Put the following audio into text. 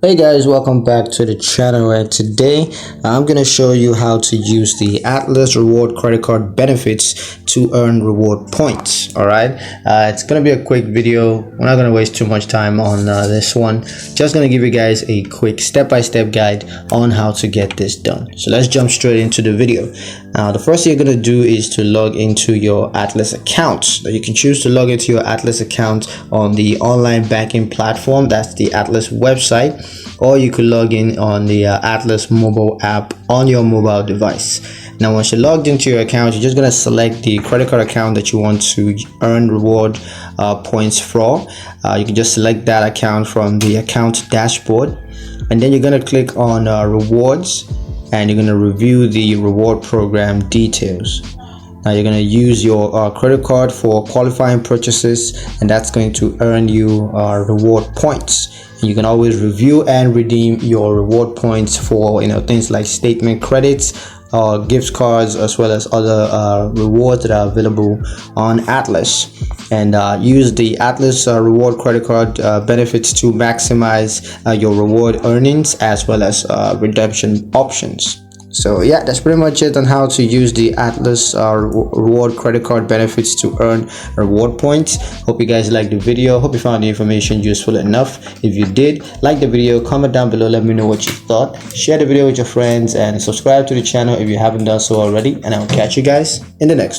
Hey guys, welcome back to the channel, and today I'm going to show you how to use the Atlas reward credit card benefits to earn reward points. Alright, it's going to be a quick video. We're not going to waste too much time on this one. Just going to give you guys a quick step-by-step guide on how to get this done. So let's jump straight into the video. Now the first thing you're going to do is to log into your Atlas account. Now, you can choose to log into your Atlas account on the online banking platform, that's the Atlas website, or you could log in on the Atlas mobile app on your mobile device. Now once you're logged into your account, you're just going to select the credit card account that you want to earn reward points for. You can just select that account from the account dashboard, and then you're going to click on rewards, and you're going to review the reward program details. Now you're going to use your credit card for qualifying purchases, and that's going to earn you reward points. You can always review and redeem your reward points for things like statement credits, gift cards, as well as other rewards that are available on Atlas. And use the Atlas reward credit card benefits to maximize your reward earnings as well as redemption options. So yeah, that's pretty much it on how to use the Atlas reward credit card benefits to earn reward points. Hope you guys liked the video. Hope you found the information useful enough. If you did, like the video, comment down below, let me know what you thought. Share the video with your friends and subscribe to the channel if you haven't done so already, and I'll catch you guys in the next one.